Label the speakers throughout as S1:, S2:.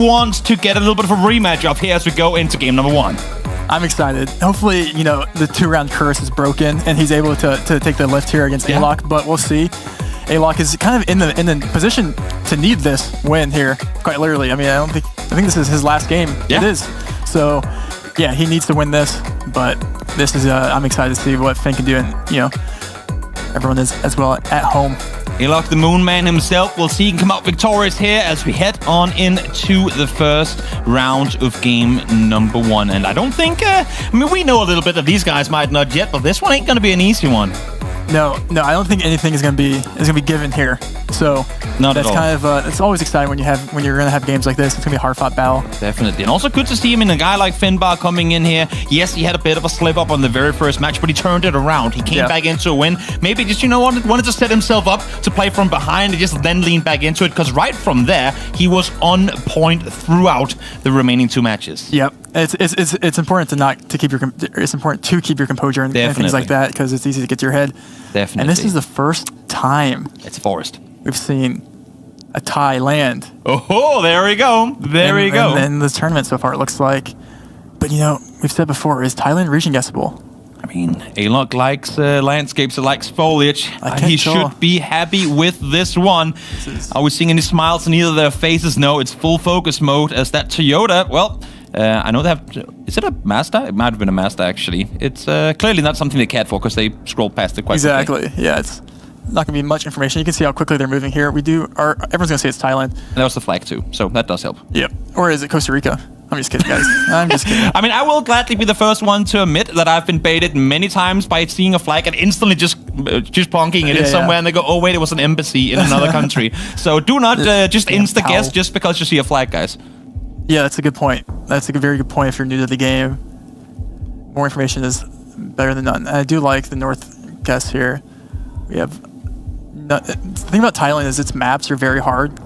S1: wants to get a little bit of a rematch of here as we go into game number 1.
S2: I'm excited. Hopefully, you know, the 2-round curse is broken and he's able to take the lift here against Alok, but we'll see. Alok is kind of in the position to need this win here, quite literally. I mean, I think this is his last game. It is. So, yeah, he needs to win this, but this is, I'm excited to see what Finn can do, and, you know, everyone is as well at home.
S1: Alok, the Moon Man himself, we'll see he can come out victorious here as we head on into the first round of game number 1. And I don't think, I mean, we know a little bit that these guys might not yet, but this one ain't going to be an easy one.
S2: No, I don't think anything is gonna be given here. So that's kind of it's always exciting when you're gonna have games like this. It's gonna be a hard-fought battle.
S1: Definitely, and also good to see him in a guy like Finbarr coming in here. Yes, he had a bit of a slip up on the very first match, but he turned it around. He came back into a win. Maybe just wanted to set himself up to play from behind and just then lean back into it. Because right from there, he was on point throughout the remaining 2 matches.
S2: Yep. It's important to keep your composure and things like that, because it's easy to get to your head.
S1: Definitely.
S2: And this is the first time we've seen a tie land.
S1: Oh, there we go. There we go.
S2: In this tournament so far, it looks like. But, you know, we've said before, is Thailand region guessable?
S1: I mean, Alok likes landscapes, he likes foliage. He should be happy with this one. Are we seeing any smiles on either of their faces? No, it's full focus mode as that Toyota, well, I know they have... Is it a Mazda? It might have been a Mazda, actually. It's clearly not something they cared for because they scrolled past it quite quickly.
S2: Exactly. Yeah, it's not going to be much information. You can see how quickly they're moving here. Everyone's going to say it's Thailand.
S1: And that was the flag, too, so that does help.
S2: Yep. Or is it Costa Rica? I'm just kidding, guys. I'm just kidding.
S1: I mean, I will gladly be the first one to admit that I've been baited many times by seeing a flag and instantly just plonking it in somewhere, and they go, oh, wait, it was an embassy in another country. So do not just insta-guess just because you see a flag, guys.
S2: Yeah, that's a good point. That's a very good point if you're new to the game. More information is better than none. And I do like the north guess here. We have... the thing about Thailand is its maps are very hard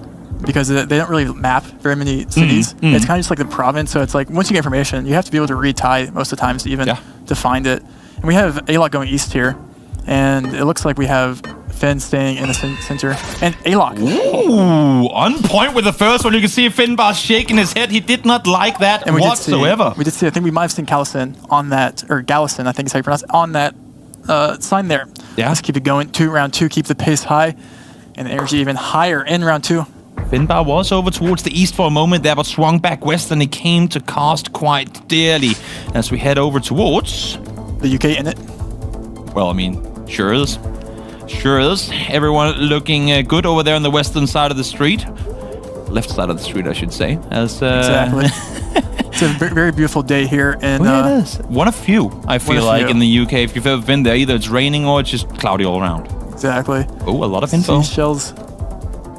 S2: because they don't really map very many cities. It's kind of just like the province, so it's like once you get information, you have to be able to read Thai most of the times to even to find it. And we have Alok going east here, and it looks like we have Finn staying in the center, and Alok.
S1: Ooh, on point with the first one. You can see Finbarr shaking his head. He did not like that whatsoever.
S2: We did see, I think we might have seen Callison on that, or Gallison, I think is how you pronounce it, on that sign there.
S1: Yeah.
S2: Let's keep it going. Round two, keep the pace high, and the energy even higher in round 2.
S1: Finbarr was over towards the east for a moment there, but swung back west, and he came to cost quite dearly as we head over towards...
S2: the UK in it?
S1: Well, I mean, sure is. Sure is. Everyone looking good over there on the western side of the street. Left side of the street, I should say. As
S2: exactly. It's a very beautiful day here. And,
S1: it is. One of few, I feel like, in the UK. If you've ever been there, either it's raining or it's just cloudy all around.
S2: Exactly.
S1: Oh, a lot of info.
S2: Seashells.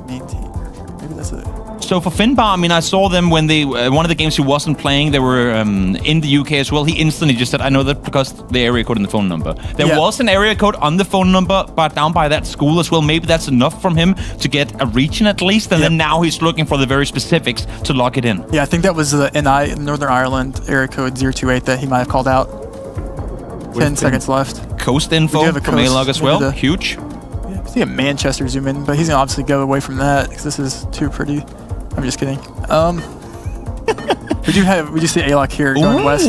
S2: Maybe that's it.
S1: So for Finbarr, I mean, I saw them when they one of the games he wasn't playing. They were in the UK as well. He instantly just said, "I know that because the area code and the phone number." There was an area code on the phone number, but down by that school as well. Maybe that's enough from him to get a region at least, and then now he's looking for the very specifics to lock it in.
S2: Yeah, I think that was the NI, Northern Ireland area code 028 that he might have called out. 10 seconds left.
S1: Coast info from Alok as well. Huge.
S2: Yeah, see a Manchester zoom in, but he's gonna obviously go away from that because this is too pretty. I'm just kidding. we do see Alok here going west.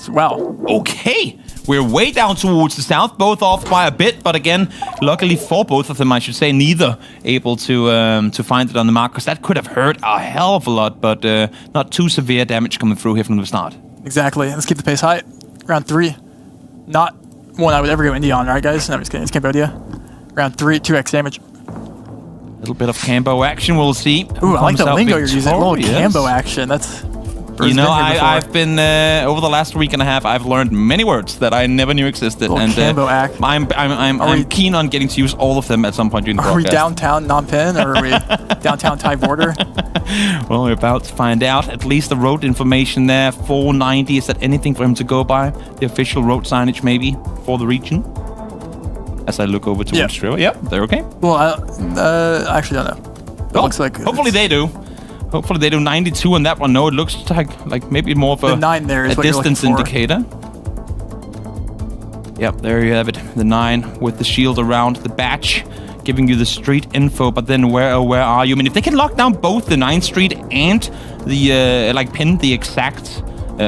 S2: Wow.
S1: Okay. We're way down towards the south, both off by a bit, but again, luckily for both of them, I should say, neither able to find it on the mark, because that could have hurt a hell of a lot, but not too severe damage coming through here from the start.
S2: Exactly. Let's keep the pace high. Round 3. Not one I would ever go indie on, right, guys? No, I'm just kidding. It's Cambodia. Round 3, 2x damage.
S1: A little bit of Cambo action, we'll see.
S2: Ooh, I like the lingo you're using. A little Cambo action. That's...
S1: You know, I've been, over the last week and a half, I've learned many words that I never knew existed. And
S2: Cambo act.
S1: I'm keen on getting to use all of them at some point during the broadcast.
S2: Are we downtown Phnom Penh, or are we downtown Thai border?
S1: Well, we're about to find out. At least the road information there, 490. Is that anything for him to go by? The official road signage, maybe, for the region? As I look over towards Australia. Yep, they're okay.
S2: Well, I actually don't know. It looks like...
S1: Hopefully they do. Hopefully they do 92 on that one. No, it looks like maybe more of a
S2: 9 there is
S1: a distance indicator. Yep, there you have it. The 9 with the shield around the badge. giving you the street info, but then where are you? I mean, if they can lock down both the 9th Street and the, pin the exact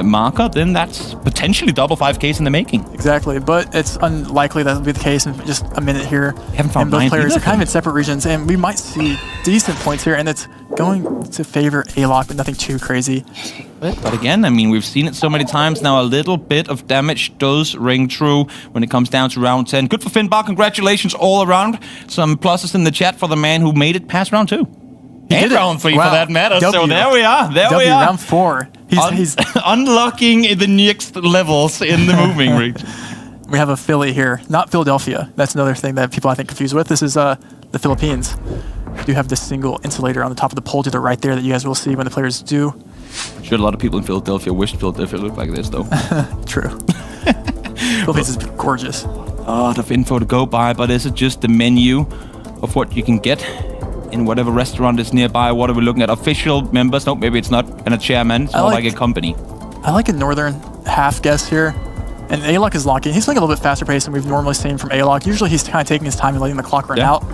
S1: marker, then that's potentially double 5Ks in the making.
S2: Exactly, but it's unlikely that will be the case in just a minute here.
S1: Haven't found
S2: both players
S1: either.
S2: are kind of in separate regions, and we might see decent points here, and it's going to favor Alok, but nothing too crazy.
S1: But again, I mean, we've seen it so many times now. A little bit of damage does ring true when it comes down to round 10. Good for Finbarr. Congratulations all around. Some pluses in the chat for the man who made it past round 2. And round 3 for that matter. So there we are. There we are.
S2: Round 4. He's
S1: unlocking the next levels in the moving region.
S2: We have a Philly here, not Philadelphia. That's another thing that people I think confused with. This is the Philippines. We do have this single insulator on the top of the pole to the right there that you guys will see when the players do.
S1: I'm sure a lot of people in Philadelphia wished Philadelphia looked like this, though.
S2: True. Philippines is gorgeous.
S1: A lot of info to go by, but is it just the menu of what you can get in whatever restaurant is nearby? What are we looking at? Official members? Nope, maybe it's not. And a chairman. It's more like a company.
S2: I like a northern half guess here. And Alok is locking. He's playing a little bit faster pace than we've normally seen from Alok. Usually he's kind of taking his time and letting the clock run out.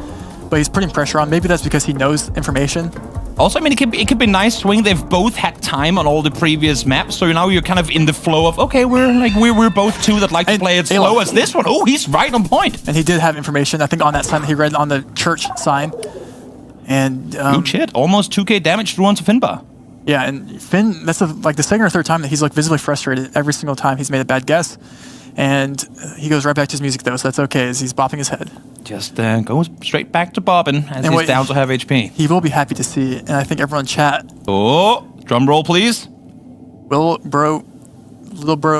S2: But he's putting pressure on. Maybe that's because he knows information.
S1: Also, I mean, it could be nice swing. They've both had time on all the previous maps, so now you're kind of in the flow of, okay, we're both two that like to play it slow as this one. Oh, he's right on point.
S2: And he did have information, I think, on that sign that he read on the church sign. And
S1: huge hit, almost 2K damage through onto Finbarr.
S2: Yeah, and Finn, that's the second or third time that he's visibly frustrated every single time he's made a bad guess. And he goes right back to his music, though, so that's okay, as he's bopping his head.
S1: Just goes straight back to bobbing as he's down to half HP.
S2: He will be happy to see, and I think everyone in chat.
S1: Oh, drum roll, please.
S2: Little bro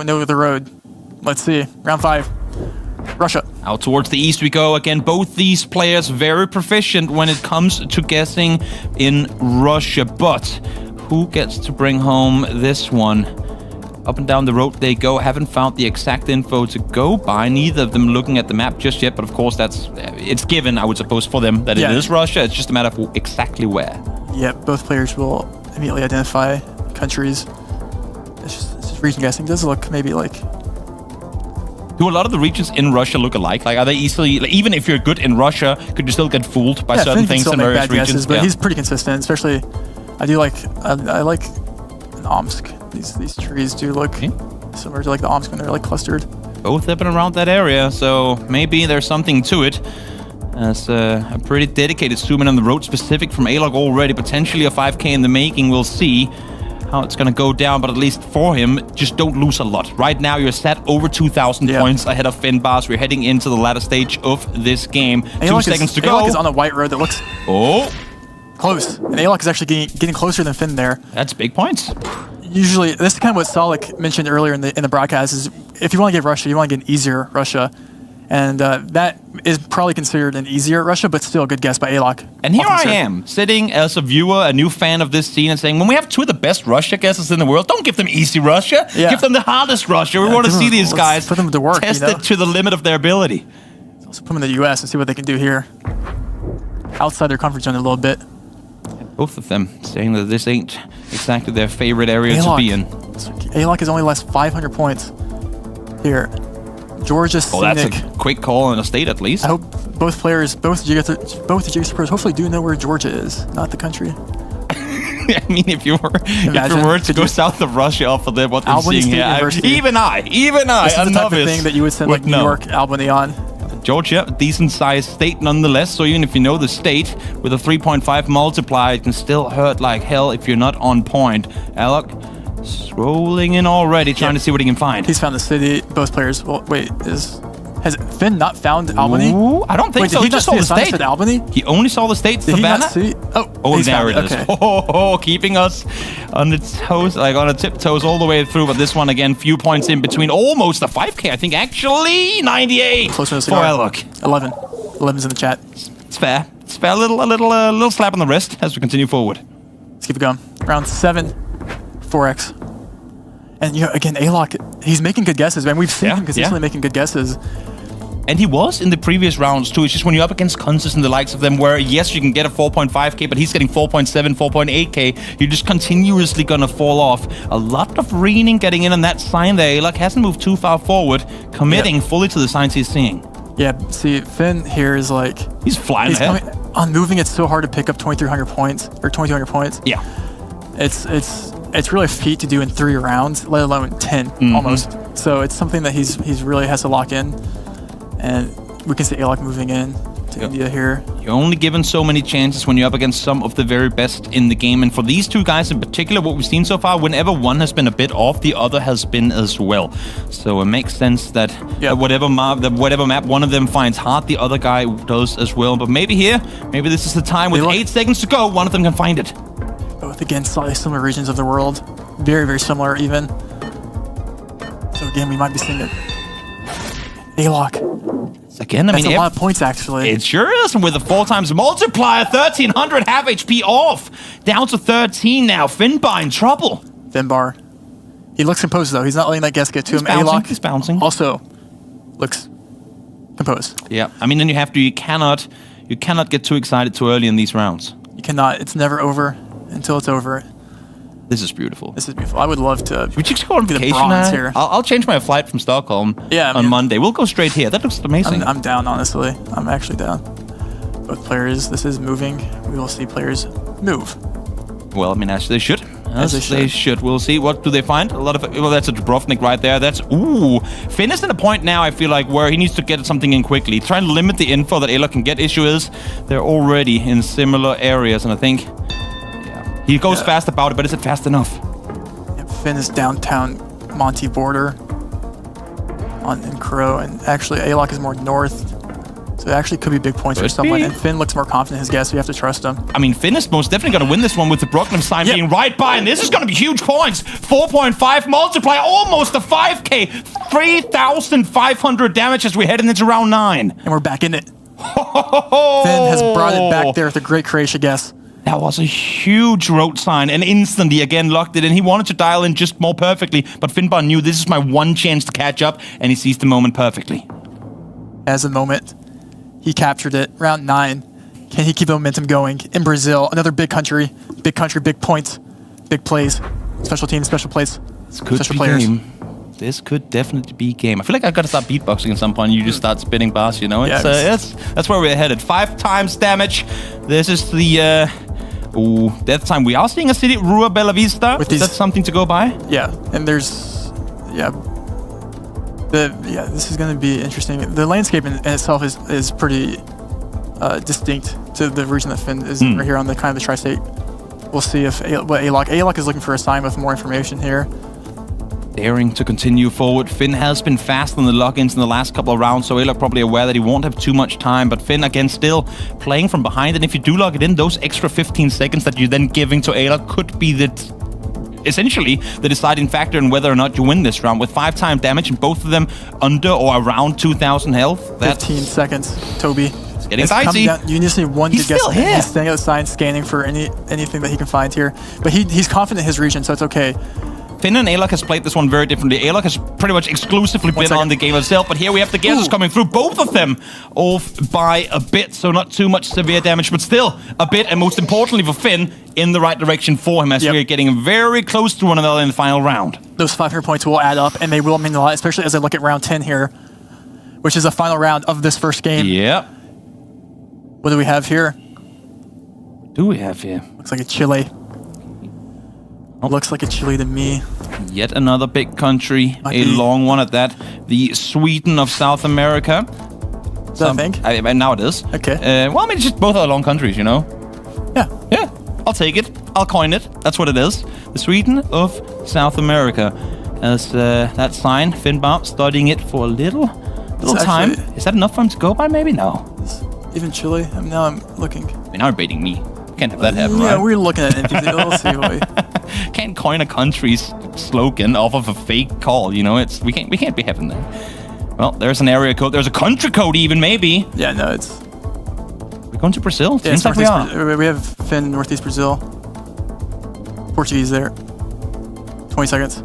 S2: know the road. Let's see. Round 5. Russia.
S1: Out towards the east we go. Again, both these players very proficient when it comes to guessing in Russia. But who gets to bring home this one? Up and down the road they go. Haven't found the exact info to go by. Neither of them looking at the map just yet. But of course, it's given, I would suppose, for them that it is Russia. It's just a matter of exactly where.
S2: Yeah, both players will immediately identify countries. It's just region guessing. It does look maybe like...
S1: Do a lot of the regions in Russia look alike? Like, are they easily... even if you're good in Russia, could you still get fooled by certain things in various regions?
S2: Guesses, but he's pretty consistent, especially... I like Omsk. These trees do look similar to the Omsk when they're clustered.
S1: Both up and around that area, so maybe there's something to it. As a pretty dedicated zoom in on the road specific from Alok already, potentially a 5K in the making. We'll see how it's going to go down, but at least for him, just don't lose a lot. Right now, you're set over 2,000 points ahead of Finbarr. So we're heading into the latter stage of this game.
S2: Alok
S1: 2 seconds to go.
S2: Alok is on a white road that looks close, and Alok is actually getting closer than Finn there.
S1: That's big points.
S2: Usually, this is kind of what Alok mentioned earlier in the broadcast, is if you want to get Russia, you want to get an easier Russia. And that is probably considered an easier Russia, but still a good guess by Alok.
S1: And here I am, sitting as a viewer, a new fan of this scene, and saying, when we have 2 of the best Russia guesses in the world, don't give them easy Russia. Give them the hardest Russia. We want to see these guys
S2: put them to work,
S1: tested to the limit of their ability.
S2: Let's also put them in the US and see what they can do here. Outside their comfort zone a little bit.
S1: Both of them saying that this ain't exactly their favorite area to be in.
S2: Alok has only lost 500 points here. Georgia Scenic.
S1: That's a quick call in a state at least.
S2: I hope both the Geoguessr players hopefully do know where Georgia is, not the country.
S1: I mean, if you were to go south of Russia off of what they're seeing here, even I,
S2: this is the type of thing that you would send New York, Albany on.
S1: Georgia, decent-sized state nonetheless, so even if you know the state, with a 3.5 multiplier, it can still hurt like hell if you're not on point. Alok, scrolling in already, trying to see what he can find.
S2: He's found the city. Both players. Well, wait, has Finn not found Albany?
S1: Ooh, I don't think so. He just saw the state.
S2: Albany?
S1: He only saw the state.
S2: Did
S1: Savannah?
S2: He not see?
S1: Oh, there it is. Okay. Keeping us on the toes, on the tiptoes all the way through. But this one again, few points in between. Almost a 5K, I think. Actually, 98
S2: for
S1: Alok.
S2: 11. 11's in the chat.
S1: It's fair. It's fair. A little slap on the wrist as we continue forward.
S2: Let's keep it going. Round 7, 4x. And again, Alok, he's making good guesses, man. We've seen him consistently making good guesses.
S1: And he was in the previous rounds too. It's just when you're up against Consus and the likes of them, where yes, you can get a 4.5K, but he's getting 4.7, 4.8K. You're just continuously gonna fall off. A lot of reading getting in on that sign there. Alok hasn't moved too far forward, committing fully to the signs he's seeing.
S2: Yeah, see, Finn here is like...
S1: He's flying ahead.
S2: On moving, it's so hard to pick up 2,300 points, or 2,200 points.
S1: Yeah.
S2: It's really a feat to do in 3 rounds, let alone 10, almost. So it's something that he's really has to lock in. And we can see Alok moving in to India here.
S1: You're only given so many chances when you're up against some of the very best in the game. And for these two guys in particular, what we've seen so far, whenever one has been a bit off, the other has been as well. So it makes sense that whatever map one of them finds hard, the other guy does as well. But maybe here, maybe this is the time with 8 seconds to go, one of them can find it.
S2: Both again, slightly similar regions of the world. Very, very similar even. So again, we might be seeing it. Alok.
S1: Again,
S2: That's a lot of points, actually.
S1: It sure is. And with a 4 times multiplier, 1,300 half HP off. Down to 13 now. Finbarr in trouble.
S2: Finbarr. He looks composed, though. He's not letting that guess get to him. Alok
S1: he's bouncing.
S2: Also looks composed.
S1: Yeah. I mean, then you cannot get too excited too early in these rounds.
S2: You cannot. It's never over until it's over.
S1: This is beautiful.
S2: This is beautiful. I would love to.
S1: Would you go on vacation here? I'll change my flight from Stockholm on Monday. We'll go straight here. That looks amazing.
S2: I'm down, honestly. I'm actually down. Both players, this is moving. We will see players move.
S1: Well, I mean, as they should. As they should. We'll see. What do they find? A lot of... Well, that's a Dubrovnik right there. That's... Ooh. Finn is at a point now, I feel like, where he needs to get something in quickly. Trying to limit the info that Alok can get. Issue is, they're already in similar areas, and I think... He goes fast about it, but is it fast enough?
S2: Yeah, Finn is downtown Monty border in Crow, and actually Alok is more north. So it actually could be big points for someone, and Finn looks more confident in his guess, so you have to trust him.
S1: I mean, Finn is most definitely going to win this one with the Brooklyn sign being right by, and this is going to be huge points. 4.5 multiplier, almost a 5K, 3,500 damage as we head into round 9.
S2: And we're back in it. Finn has brought it back there with a great Croatia guess.
S1: That was a huge road sign, and instantly again locked it in. He wanted to dial in just more perfectly, but Finbarr knew this is my one chance to catch up, and he seized the moment perfectly.
S2: As a moment, he captured it. Round 9. Can he keep the momentum going? In Brazil, another big country, big points, big plays, special teams, special plays, special players.
S1: This could definitely be game. I feel like I've got to start beatboxing at some point. You just start spitting bars, you know? That's where we're headed. 5 times damage. This is the... that time we are seeing a city, Rua Bella Vista. Is that something to go by?
S2: Yeah, and there's... this is going to be interesting. The landscape in itself is pretty distinct to the region that Finn is right here on the kind of the tri-state. We'll see if what Alok is looking for a sign with more information here.
S1: Daring to continue forward. Finn has been fast on the logins in the last couple of rounds, so Alok probably aware that he won't have too much time, but Finn again still playing from behind, and if you do log it in, those extra 15 seconds that you're then giving to Alok could be essentially the deciding factor in whether or not you win this round. With 5 times damage and both of them under or around 2,000 health.
S2: 15 seconds, Toby.
S1: It's getting dicey.
S2: You just need one to guess.
S1: Still here.
S2: He's staying outside, scanning for anything that he can find here, but he's confident in his region, so it's okay.
S1: Finn and Alok has played this one very differently. Alok has pretty much exclusively been on the game itself, but here we have the guesses coming through. Both of them off by a bit, so not too much severe damage, but still a bit, and most importantly for Finn, in the right direction for him, as we're getting very close to one another in the final round.
S2: Those 500 points will add up, and they will mean a lot, especially as I look at round 10 here, which is the final round of this first game.
S1: Yeah.
S2: What do we have here?
S1: What do we have here?
S2: Looks like a Chile. Looks like a Chile to me.
S1: Yet another big country, long one at that. The Sweden of South America.
S2: Is that a thing?
S1: Now it is.
S2: Okay.
S1: Well, I mean, just both are long countries, you know?
S2: Yeah.
S1: Yeah. I'll take it. I'll coin it. That's what it is. The Sweden of South America. As that sign, Finbarr studying it for a little time. Is that enough for him to go by? Maybe no.
S2: Even Chile? Now I'm looking.
S1: I mean, now you're baiting me. Can't have that happen, right?
S2: Yeah, we're looking at NPC. We'll see what we...
S1: Can't coin a country's slogan off of a fake call, you know? We can't be having that. Well, there's an area code. There's a country code even, maybe.
S2: Yeah, no, it's...
S1: We're going to Brazil?
S2: Yeah,
S1: seems like we are.
S2: We have Finn, Northeast Brazil. Portuguese there. 20 seconds.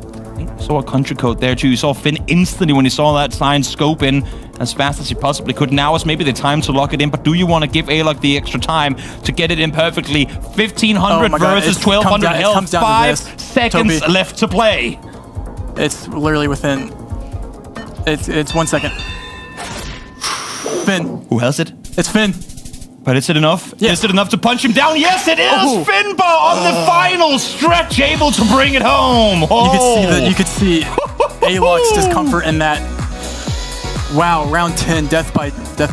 S1: Saw a country code there too. You saw Finn instantly when he saw that sign scope in as fast as he possibly could. Now is maybe the time to lock it in, but do you want to give Alok the extra time to get it in perfectly? 1,500 versus 1,200 health. 5 seconds left to play.
S2: It's literally within... It's 1 second. Finn.
S1: Who has it?
S2: It's Finn.
S1: But is it enough?
S2: Yes.
S1: Is it enough to punch him down? Yes, it is!
S2: Oh.
S1: Finbarr on the final stretch, able to bring it home. Oh.
S2: You could see Alok's discomfort in that. Wow, round 10, death by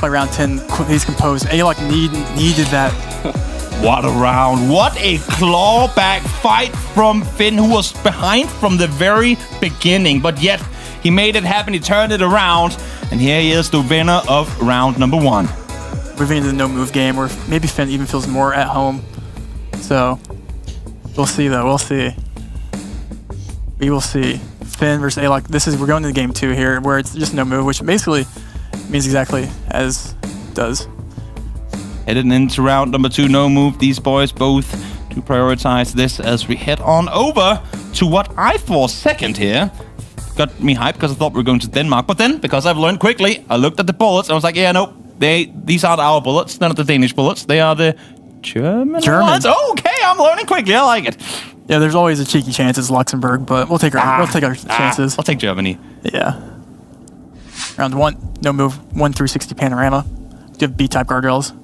S2: round 10. He's composed. Alok needed that.
S1: What a round. What a clawback fight from Finn, who was behind from the very beginning. But yet, he made it happen. He turned it around. And here he is, the winner of round number 1.
S2: Moving into the no-move game, where maybe Finn even feels more at home. So, we'll see, though. We'll see. We will see. Finn versus Alok. We're going to game 2 here, where it's just no move, which basically means exactly as does.
S1: Heading into round number 2, no move. These boys both to prioritize this as we head on over to what I for a second here got me hyped because I thought we were going to Denmark. But then, because I've learned quickly, I looked at the bullets and I was like, yeah, nope. These aren't our bullets. They're not the Danish bullets. They are the German ones. Oh, okay, I'm learning quickly. I like it.
S2: Yeah, there's always a cheeky chance it's Luxembourg, but we'll take our chances.
S1: I'll take Germany.
S2: Yeah. Round 1, no move, 1-360 panorama. Do have B-type guardrails.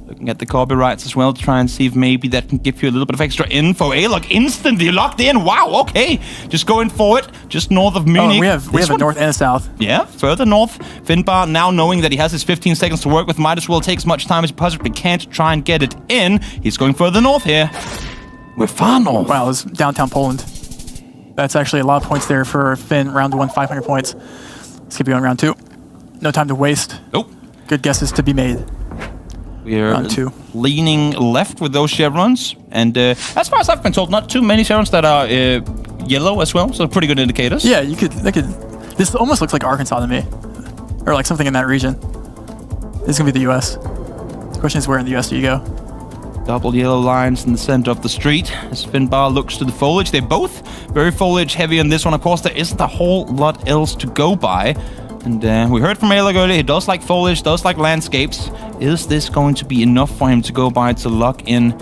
S1: Looking at the copyrights as well to try and see if maybe that can give you a little bit of extra info. Alok instantly locked in. Wow, okay. Just going for it, just north of Munich.
S2: Oh, we have a north and a south.
S1: Yeah, further north. Finbarr, now knowing that he has his 15 seconds to work with, might as well take as much time as he possibly can to try and get it in. He's going further north here. We're far north.
S2: Wow, it was downtown Poland. That's actually a lot of points there for Finn. Round 1, 500 points. Let's keep going round 2. No time to waste.
S1: Nope.
S2: Good guesses to be made.
S1: We're leaning left with those chevrons. And as far as I've been told, not too many chevrons that are yellow as well. So pretty good indicators.
S2: Yeah, this almost looks like Arkansas to me. Or like something in that region. This is going to be the U.S. The question is, where in the U.S. do you go?
S1: Double yellow lines in the center of the street as Finbarr looks to the foliage. They're both very foliage heavy on this one. Of course, there isn't a whole lot else to go by. And we heard from Alok earlier, he does like foliage, does like landscapes. Is this going to be enough for him to go by to lock in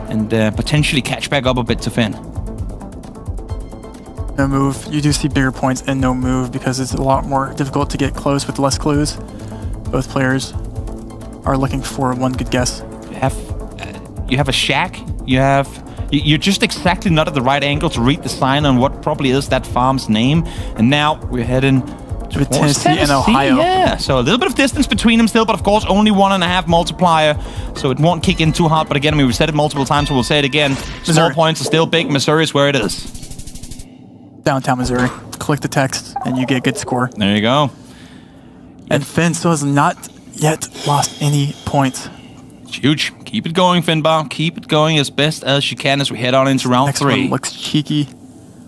S1: and potentially catch back up a bit to Finn?
S2: No move. You do see bigger points in no move because it's a lot more difficult to get close with less clues. Both players are looking for one good guess.
S1: You have a shack. You're just exactly not at the right angle to read the sign on what probably is that farm's name. And now we're heading
S2: to Tennessee and Ohio.
S1: Yeah, so a little bit of distance between them still, but of course only 1.5 multiplier, so it won't kick in too hard. But again, we've said it multiple times, so we'll say it again. Small points are still big. Missouri is where it is.
S2: Downtown Missouri. Click the text, and you get a good score.
S1: There you go.
S2: And Finn still has not yet lost any points.
S1: It's huge. Keep it going, Finbarr. Keep it going as best as you can as we head on into round 3.
S2: Next one looks cheeky.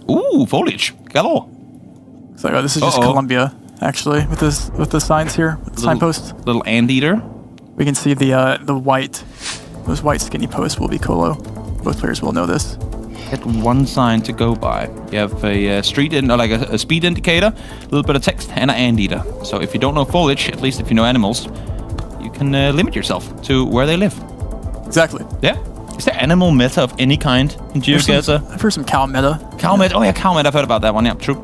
S1: Ooh, foliage. Galore.
S2: So this is just Columbia, actually, with the signs here, with the signposts.
S1: Little anteater.
S2: We can see the white. Those white skinny posts will be Colo. Both players will know this.
S1: Get one sign to go by. You have a a speed indicator, a little bit of text, and an anteater. So if you don't know foliage, at least if you know animals, you can limit yourself to where they live.
S2: Exactly.
S1: Yeah. Is there animal meta of any kind in Geoguessr?
S2: I've heard some cow meta.
S1: Cow meta? Oh yeah, cow meta. I've heard about that one. Yeah, true.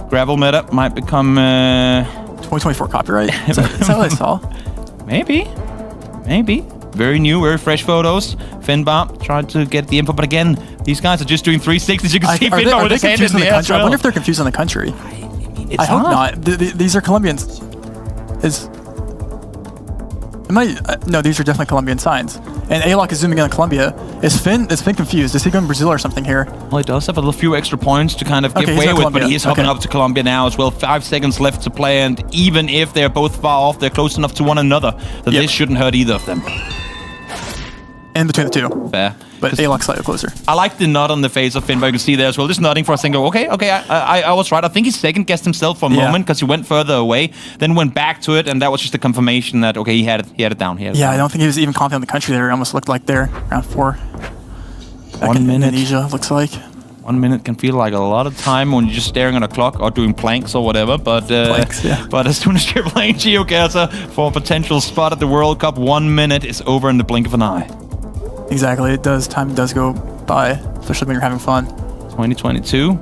S1: Gravel meta might become
S2: 2024 copyright. Is that what I saw?
S1: Maybe. Very new, very fresh photos. Finbarr tried to get the info, but again, these guys are just doing 360s. You can see Finbarr with his hand in the air.
S2: I wonder if they're confused on the country. I hope not. These are Colombians. No, these are definitely Colombian signs. And Alok is zooming in on Colombia. Is Finn confused? Is he going Brazil or something here?
S1: Well, he does have a few extra points to kind of give way with, but he's hopping up to Colombia now as well. 5 seconds left to play, and even if they're both far off, they're close enough to one another that this shouldn't hurt either of them.
S2: In between the two.
S1: Fair.
S2: But Alok's slightly closer.
S1: I like the nod on the face of Finbarr. You can see there as well. Just nodding for a second. Okay, I was right. I think he second-guessed himself for a moment because he went further away, then went back to it, and that was just a confirmation that, okay, he had it down.
S2: I don't think he was even confident on the country there. It almost looked like there, round 4.
S1: 1 minute.
S2: Indonesia, looks like.
S1: 1 minute can feel like a lot of time when you're just staring at a clock or doing planks or whatever, but but as soon as you're playing Geoguessr for a potential spot at the World Cup, 1 minute is over in the blink of an eye.
S2: Exactly, time does go by, especially when you're having fun.
S1: 2022.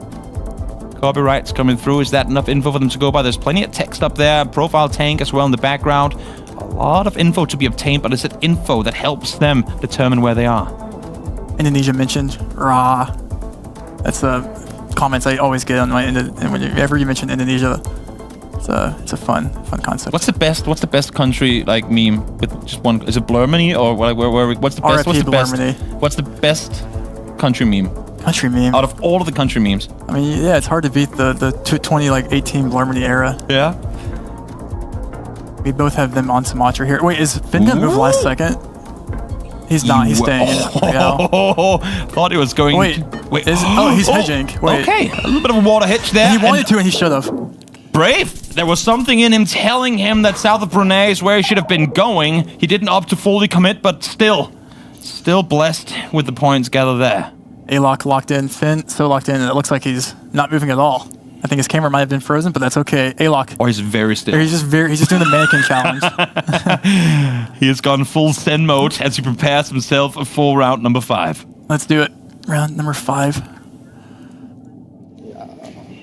S1: Copyrights coming through. Is that enough info for them to go by? There's plenty of text up there. Profile tank as well in the background. A lot of info to be obtained, but is it info that helps them determine where they are?
S2: Indonesia mentioned. Rah. That's the comments I always get on my end. And whenever you mention Indonesia, it's a fun concept.
S1: What's the best country like meme with just one? Is it Blurmany or what's the best? What's the best country meme?
S2: Country meme.
S1: Out of all of the country memes.
S2: I mean, yeah, it's hard to beat the 2018 Blurmany era.
S1: Yeah.
S2: We both have them on Sumatra here. Wait, is Finn gonna move last second? He's not. He's staying.
S1: Thought he was going.
S2: Wait. He's hedging. Wait.
S1: Okay, a little bit of a water hitch there.
S2: And he wanted to, and he should have.
S1: Brave. There was something in him telling him that south of Brunei is where he should have been going. He didn't opt to fully commit, but still blessed with the points gathered there.
S2: Alok locked in. Finn so locked in, and it looks like he's not moving at all. I think his camera might have been frozen, but that's okay. Alok.
S1: Or he's very still.
S2: Or he's just doing the mannequin challenge.
S1: He has gone full Zen mode as he prepares himself for round number 5.
S2: Let's do it. Round number 5.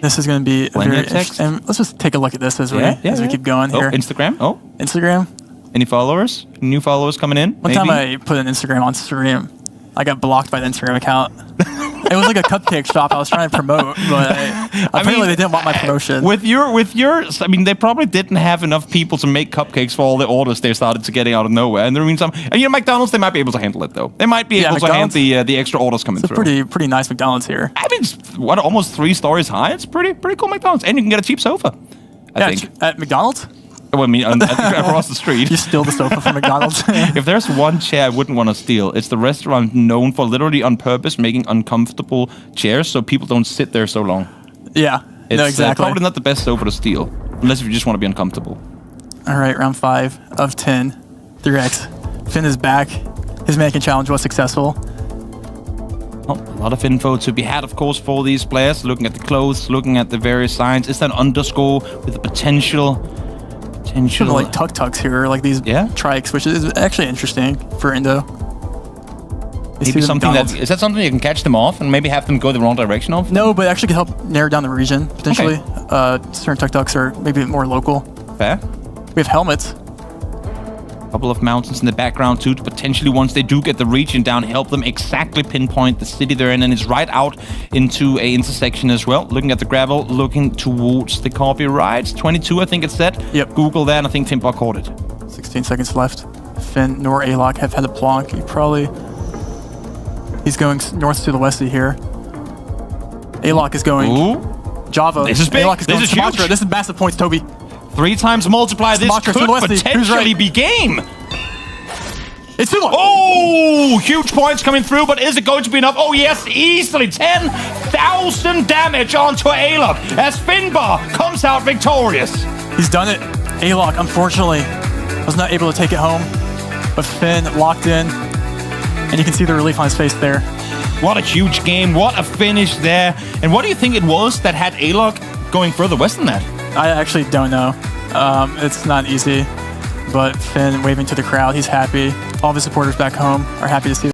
S2: This is going to be very interesting. Let's just take a look at this as we keep going here.
S1: Instagram.
S2: Instagram.
S1: Any followers? New followers coming in?
S2: One time I put an Instagram on stream. I got blocked by the Instagram account. It was like a cupcake shop I was trying to promote, but apparently they didn't want my promotion.
S1: With yours, I mean, they probably didn't have enough people to make cupcakes for all the orders they started to getting out of nowhere. And there means McDonald's, they might be able to handle it though. They might be able to handle the extra orders coming through.
S2: It's a pretty nice McDonald's here.
S1: I mean, it's, almost 3 stories high. It's pretty cool McDonald's, and you can get a cheap sofa. I think
S2: at McDonald's.
S1: Well, I mean, across the street.
S2: You steal the sofa from McDonald's.
S1: If there's one chair I wouldn't want to steal, it's the restaurant known for literally on purpose making uncomfortable chairs so people don't sit there so long.
S2: Yeah,
S1: it's
S2: exactly.
S1: Probably not the best sofa to steal, unless if you just want to be uncomfortable.
S2: All right, round 5 of 10. 3x. Finn is back. His mannequin challenge was successful.
S1: Oh, a lot of info to be had, of course, for these players. Looking at the clothes, looking at the various signs. Is that an underscore with the potential
S2: like tuk-tuks here, like these trikes, which is actually interesting for Indo.
S1: Maybe something is that something you can catch them off and maybe have them go the wrong direction of?
S2: No, but actually could help narrow down the region potentially. Okay. Certain tuk-tuks are maybe more local.
S1: Fair.
S2: We have helmets.
S1: Couple of mountains in the background too, to potentially, once they do get the region down, help them exactly pinpoint the city they're in, and it's right out into a intersection as well. Looking at the gravel, looking towards the copyrights. 22, I think it's set.
S2: Yep.
S1: Google that, and I think Finbarr caught it.
S2: 16 seconds left. Finn nor Alok have had a plonk. He's going north to the west of here. Alok is going Java.
S1: This is big.
S2: Alok is going
S1: this is
S2: Sumatra.
S1: huge.
S2: This is massive points, Toby.
S1: 3 times multiply. This
S2: Sumatra
S1: could potentially be game.
S2: It's too long.
S1: Oh, huge points coming through, but is it going to be enough? Oh, yes, easily. 10,000 damage onto Alok as Finbarr comes out victorious.
S2: He's done it. Alok, unfortunately, was not able to take it home, but Finn locked in, and you can see the relief on his face there.
S1: What a huge game. What a finish there. And what do you think it was that had Alok going further west than that?
S2: I actually don't know. It's not easy, but Finn waving to the crowd. He's happy. All of his supporters back home are happy to see